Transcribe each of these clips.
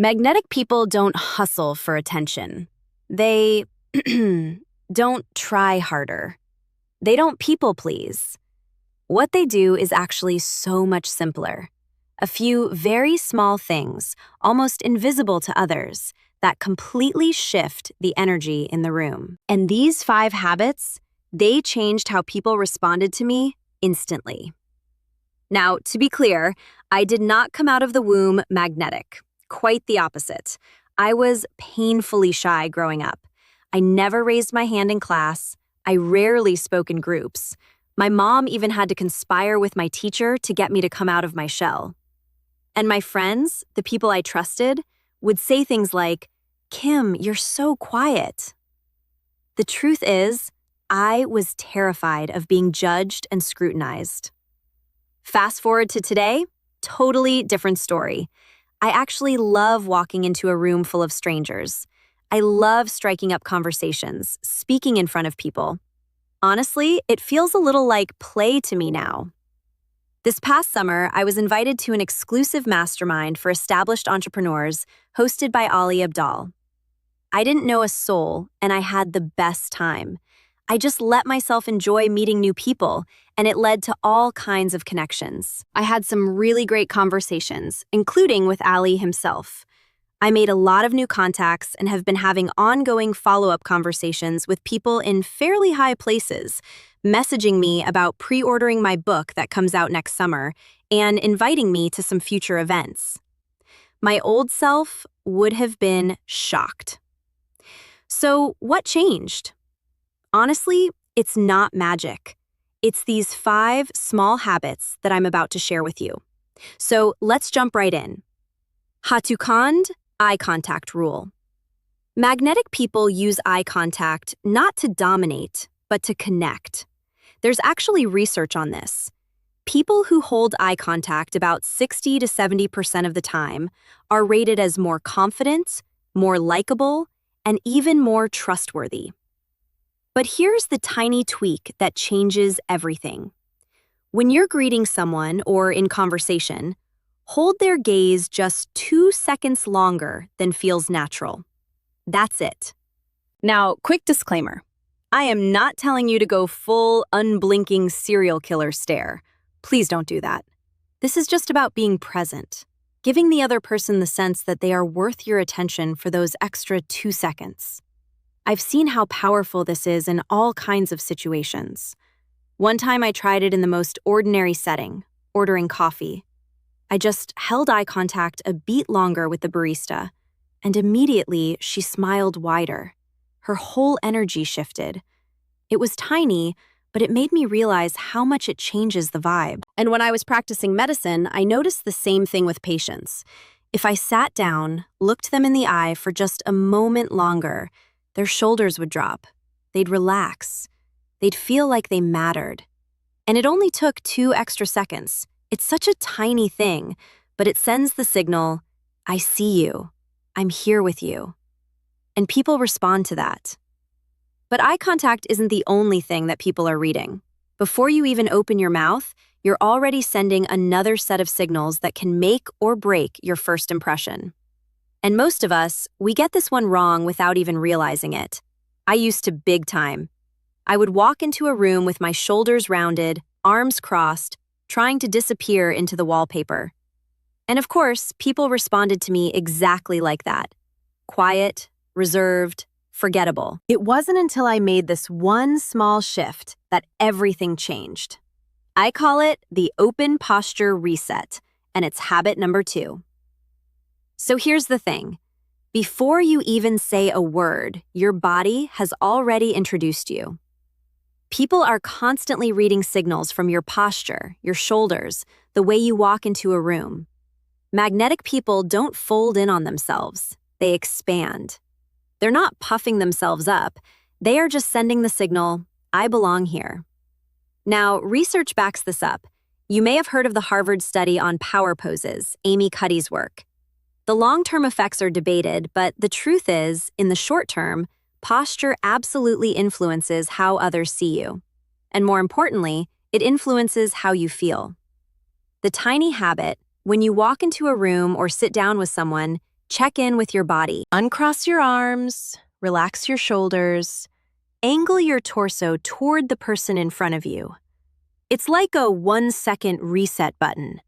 Magnetic people don't hustle for attention. They don't try harder. They don't people please. What they do is actually so much simpler. A few very small things, almost invisible to others, that completely shift the energy in the room. And these 5 habits, they changed how people responded to me instantly. Now, to be clear, I did not come out of the womb magnetic. Quite the opposite. I was painfully shy growing up. I never raised my hand in class. I rarely spoke in groups. My mom even had to conspire with my teacher to get me to come out of my shell. And my friends, the people I trusted, would say things like, "Kim, you're so quiet." The truth is, I was terrified of being judged and scrutinized. Fast forward to today, totally different story. I actually love walking into a room full of strangers. I love striking up conversations, speaking in front of people. Honestly, it feels a little like play to me now. This past summer, I was invited to an exclusive mastermind for established entrepreneurs hosted by Ali Abdaal. I didn't know a soul, and I had the best time. I just let myself enjoy meeting new people, and it led to all kinds of connections. I had some really great conversations, including with Ali himself. I made a lot of new contacts and have been having ongoing follow-up conversations with people in fairly high places, messaging me about pre-ordering my book that comes out next summer and inviting me to some future events. My old self would have been shocked. So, what changed? Honestly, it's not magic. It's these 5 small habits that I'm about to share with you. So let's jump right in. Hatukand, eye contact rule. Magnetic people use eye contact not to dominate, but to connect. There's actually research on this. People who hold eye contact about 60 to 70% of the time are rated as more confident, more likable, and even more trustworthy. But here's the tiny tweak that changes everything. When you're greeting someone or in conversation, hold their gaze just 2 seconds longer than feels natural. That's it. Now, quick disclaimer. I am not telling you to go full, unblinking serial killer stare. Please don't do that. This is just about being present, giving the other person the sense that they are worth your attention for those extra 2 seconds. I've seen how powerful this is in all kinds of situations. One time I tried it in the most ordinary setting, ordering coffee. I just held eye contact a beat longer with the barista, and immediately she smiled wider. Her whole energy shifted. It was tiny, but it made me realize how much it changes the vibe. And when I was practicing medicine, I noticed the same thing with patients. If I sat down, looked them in the eye for just a moment longer, their shoulders would drop. They'd relax. They'd feel like they mattered. And it only took 2 extra seconds. It's such a tiny thing, but it sends the signal, I see you. I'm here with you. And people respond to that. But eye contact isn't the only thing that people are reading. Before you even open your mouth, you're already sending another set of signals that can make or break your first impression. And most of us, we get this one wrong without even realizing it. I used to big time. I would walk into a room with my shoulders rounded, arms crossed, trying to disappear into the wallpaper. And of course, people responded to me exactly like that. Quiet, reserved, forgettable. It wasn't until I made this one small shift that everything changed. I call it the open posture reset, and it's habit number 2. So here's the thing. Before you even say a word, your body has already introduced you. People are constantly reading signals from your posture, your shoulders, the way you walk into a room. Magnetic people don't fold in on themselves. They expand. They're not puffing themselves up. They are just sending the signal, I belong here. Now, research backs this up. You may have heard of the Harvard study on power poses, Amy Cuddy's work. The long-term effects are debated, but the truth is, in the short term, posture absolutely influences how others see you. And more importantly, it influences how you feel. The tiny habit, when you walk into a room or sit down with someone, Check in with your body. Uncross your arms, relax your shoulders, angle your torso toward the person in front of you. It's like a 1-second reset button.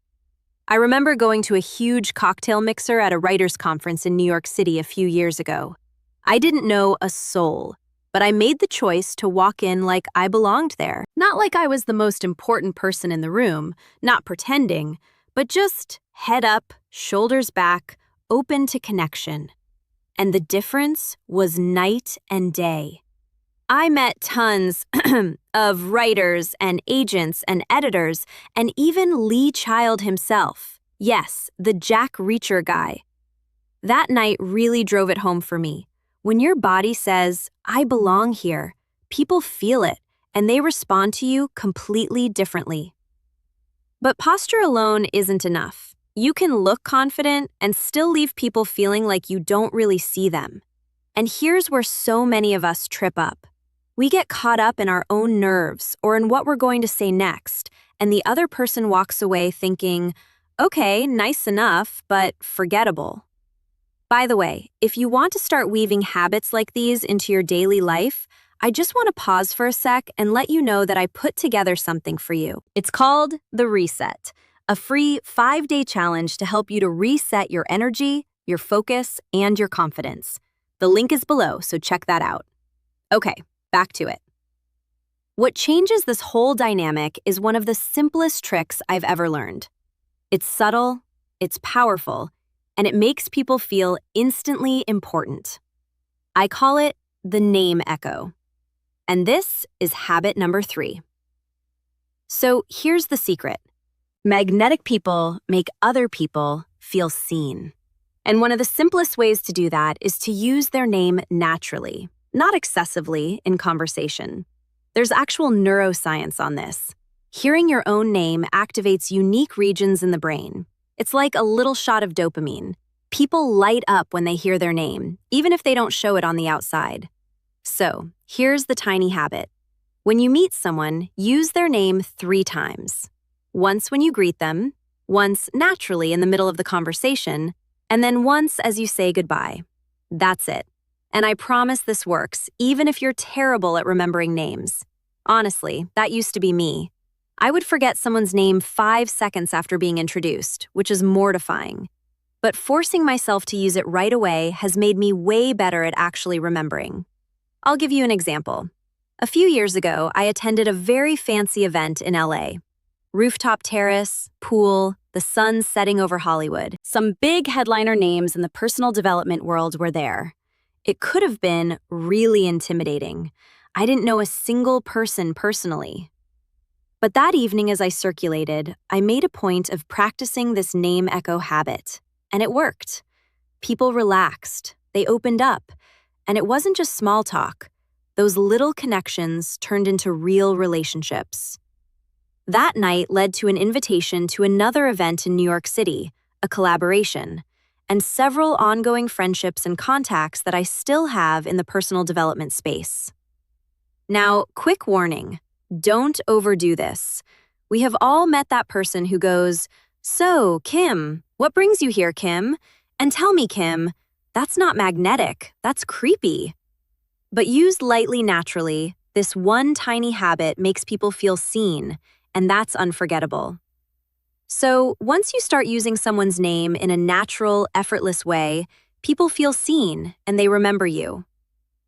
I remember going to a huge cocktail mixer at a writers' conference in New York City a few years ago. I didn't know a soul, but I made the choice to walk in like I belonged there. Not like I was the most important person in the room, not pretending, but just head up, shoulders back, open to connection. And the difference was night and day. I met tons of writers and agents and editors, and even Lee Child himself. Yes, the Jack Reacher guy. That night really drove it home for me. When your body says, I belong here, people feel it, and they respond to you completely differently. But posture alone isn't enough. You can look confident and still leave people feeling like you don't really see them. And here's where so many of us trip up. We get caught up in our own nerves or in what we're going to say next, and the other person walks away thinking, okay, nice enough, but forgettable. By the way, if you want to start weaving habits like these into your daily life, I just want to pause for a sec and let you know that I put together something for you. It's called The Reset, a free 5-day challenge to help you to reset your energy, your focus, and your confidence. The link is below, so check that out. Okay. Back to it. What changes this whole dynamic is one of the simplest tricks I've ever learned. It's subtle, it's powerful, and it makes people feel instantly important. I call it the name echo. And this is habit number 3. So here's the secret. Magnetic people make other people feel seen. And one of the simplest ways to do that is to use their name naturally. Not excessively in conversation. There's actual neuroscience on this. Hearing your own name activates unique regions in the brain. It's like a little shot of dopamine. People light up when they hear their name, even if they don't show it on the outside. So, here's the tiny habit. When you meet someone, use their name 3 times. Once when you greet them, once naturally in the middle of the conversation, and then once as you say goodbye. That's it. And I promise this works, even if you're terrible at remembering names. Honestly, that used to be me. I would forget someone's name 5 seconds after being introduced, which is mortifying. But forcing myself to use it right away has made me way better at actually remembering. I'll give you an example. A few years ago, I attended a very fancy event in LA. Rooftop terrace, pool, the sun setting over Hollywood. Some big headliner names in the personal development world were there. It could have been really intimidating. I didn't know a single person personally. But that evening as I circulated, I made a point of practicing this name echo habit, and it worked. People relaxed, they opened up, and it wasn't just small talk. Those little connections turned into real relationships. That night led to an invitation to another event in New York City, a collaboration, and several ongoing friendships and contacts that I still have in the personal development space. Now, quick warning, don't overdo this. We have all met that person who goes, "So, Kim, what brings you here, Kim? And tell me, Kim, that's not magnetic, that's creepy." But used lightly naturally, this one tiny habit makes people feel seen, and that's unforgettable. So, once you start using someone's name in a natural, effortless way, people feel seen and they remember you.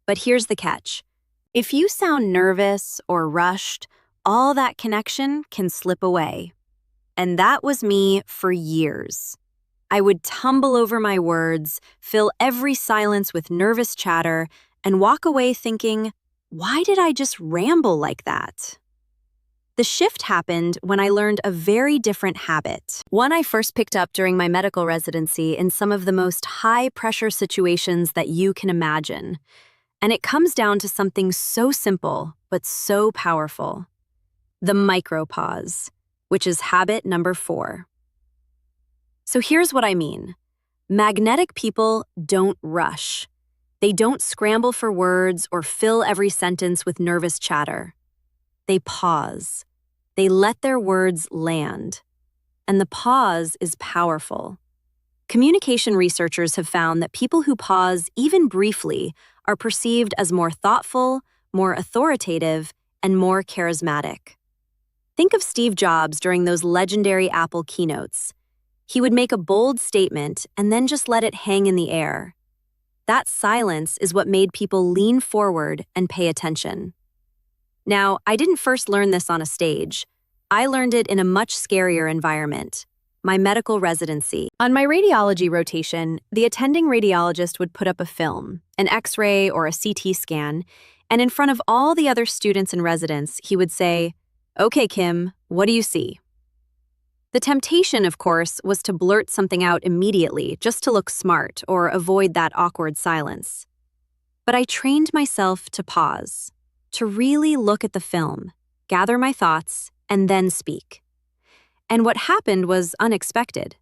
But here's the catch. If you sound nervous or rushed, all that connection can slip away. And that was me for years. I would tumble over my words, fill every silence with nervous chatter, and walk away thinking, why did I just ramble like that? The shift happened when I learned a very different habit, one I first picked up during my medical residency in some of the most high-pressure situations that you can imagine. And it comes down to something so simple, but so powerful. The micropause, which is habit number 4. So here's what I mean. Magnetic people don't rush. They don't scramble for words or fill every sentence with nervous chatter. They pause. They let their words land. And the pause is powerful. Communication researchers have found that people who pause even briefly are perceived as more thoughtful, more authoritative, and more charismatic. Think of Steve Jobs during those legendary Apple keynotes. He would make a bold statement and then just let it hang in the air. That silence is what made people lean forward and pay attention. Now, I didn't first learn this on a stage. I learned it in a much scarier environment, my medical residency. On my radiology rotation, the attending radiologist would put up a film, an X-ray or a CT scan, and in front of all the other students and residents, he would say, "Okay, Kim, what do you see?" The temptation, of course, was to blurt something out immediately just to look smart or avoid that awkward silence. But I trained myself to pause, to really look at the film, gather my thoughts, and then speak. And what happened was unexpected.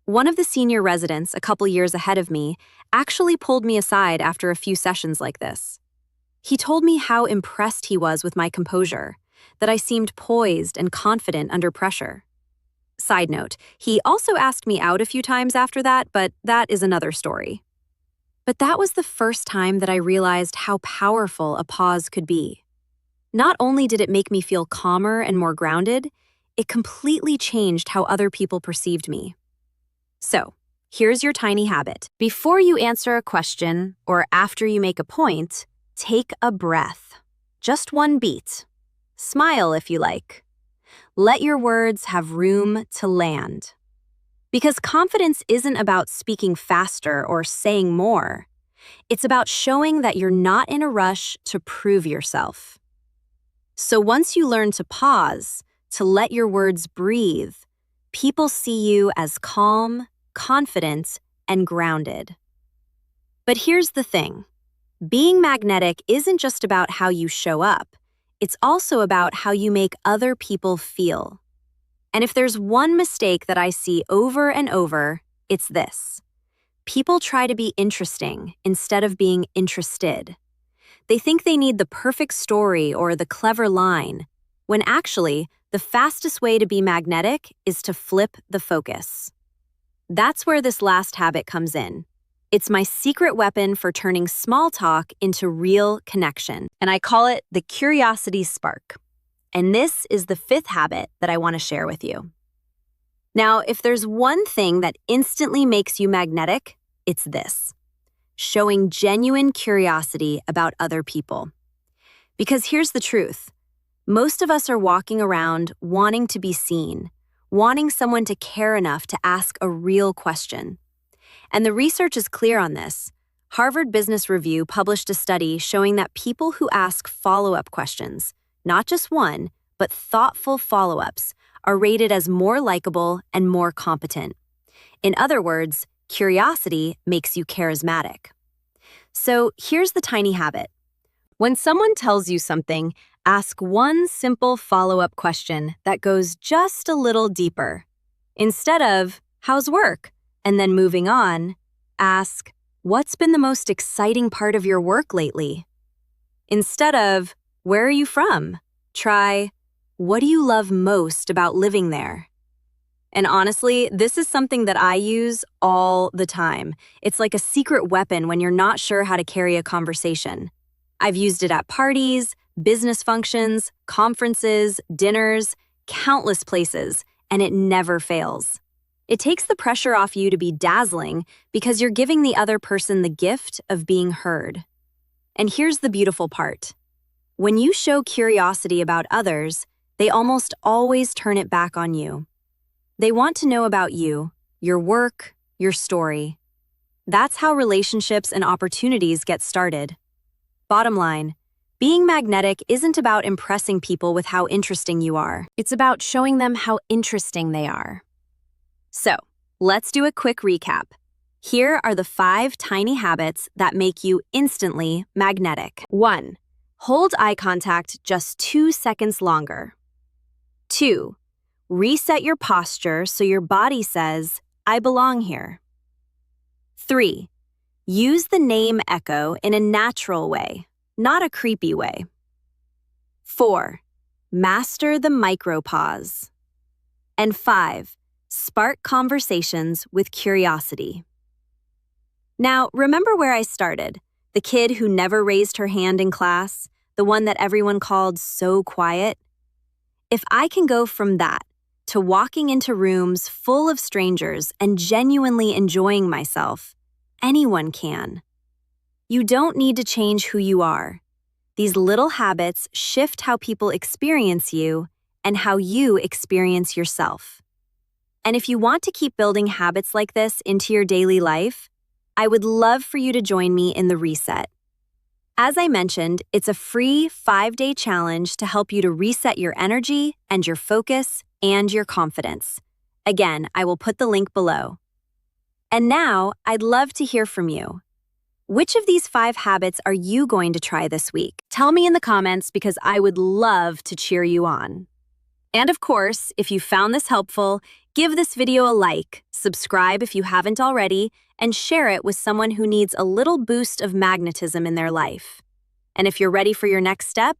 One of the senior residents, a couple years ahead of me, actually pulled me aside after a few sessions like this. He told me how impressed he was with my composure, that I seemed poised and confident under pressure. Side note, he also asked me out a few times after that, but that is another story. But that was the first time that I realized how powerful a pause could be. Not only did it make me feel calmer and more grounded, it completely changed how other people perceived me. So, here's your tiny habit. Before you answer a question or after you make a point, take a breath. Just one beat. Smile if you like. Let your words have room to land. Because confidence isn't about speaking faster or saying more. It's about showing that you're not in a rush to prove yourself. So once you learn to pause, to let your words breathe, people see you as calm, confident, and grounded. But here's the thing. Being magnetic isn't just about how you show up. It's also about how you make other people feel. And if there's one mistake that I see over and over, it's this. People try to be interesting instead of being interested. They think they need the perfect story or the clever line, when actually, the fastest way to be magnetic is to flip the focus. That's where this last habit comes in. It's my secret weapon for turning small talk into real connection, and I call it the curiosity spark. And this is the fifth habit that I want to share with you. Now, if there's one thing that instantly makes you magnetic, it's this: showing genuine curiosity about other people. Because here's the truth. Most of us are walking around wanting to be seen, wanting someone to care enough to ask a real question. And the research is clear on this. Harvard Business Review published a study showing that people who ask follow-up questions, not just one, but thoughtful follow-ups, are rated as more likable and more competent. In other words, curiosity makes you charismatic. So here's the tiny habit. When someone tells you something, ask one simple follow-up question that goes just a little deeper. Instead of, "How's work?" and then moving on, ask, "What's been the most exciting part of your work lately?" Instead of, "Where are you from?" try, "What do you love most about living there?" And honestly, this is something that I use all the time. It's like a secret weapon when you're not sure how to carry a conversation. I've used it at parties, business functions, conferences, dinners, countless places, and it never fails. It takes the pressure off you to be dazzling because you're giving the other person the gift of being heard. And here's the beautiful part. When you show curiosity about others, they almost always turn it back on you. They want to know about you, your work, your story. That's how relationships and opportunities get started. Bottom line, being magnetic isn't about impressing people with how interesting you are. It's about showing them how interesting they are. So, let's do a quick recap. Here are the 5 tiny habits that make you instantly magnetic. 1. Hold eye contact just 2 seconds longer. 2. Reset your posture so your body says, "I belong here." 3. Use the name echo in a natural way, not a creepy way. 4. Master the micropause. And 5. Spark conversations with curiosity. Now, remember where I started? The kid who never raised her hand in class, the one that everyone called so quiet? If I can go from that to walking into rooms full of strangers and genuinely enjoying myself, anyone can. You don't need to change who you are. These little habits shift how people experience you and how you experience yourself. And if you want to keep building habits like this into your daily life, I would love for you to join me in the reset. As I mentioned, it's a free 5-day challenge to help you to reset your energy and your focus and your confidence. Again, I will put the link below. And now, I'd love to hear from you. Which of these 5 habits are you going to try this week? Tell me in the comments because I would love to cheer you on. And of course, if you found this helpful, give this video a like, subscribe if you haven't already, and share it with someone who needs a little boost of magnetism in their life. And if you're ready for your next step,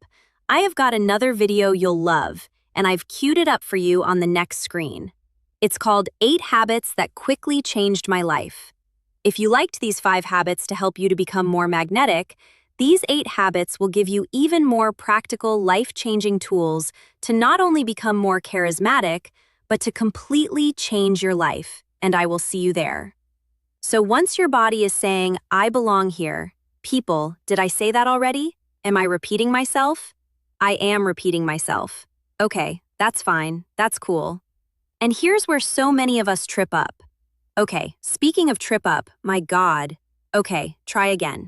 I have got another video you'll love, and I've queued it up for you on the next screen. It's called 8 Habits That Quickly Changed My Life. If you liked these 5 habits to help you to become more magnetic, these 8 habits will give you even more practical, life-changing tools to not only become more charismatic, but to completely change your life, and I will see you there. So once your body is saying, I belong here, people, did I say that already? Am I repeating myself? I am repeating myself. Okay, that's fine, that's cool. And here's where so many of us trip up. Okay, speaking of trip up, my God. Okay, try again.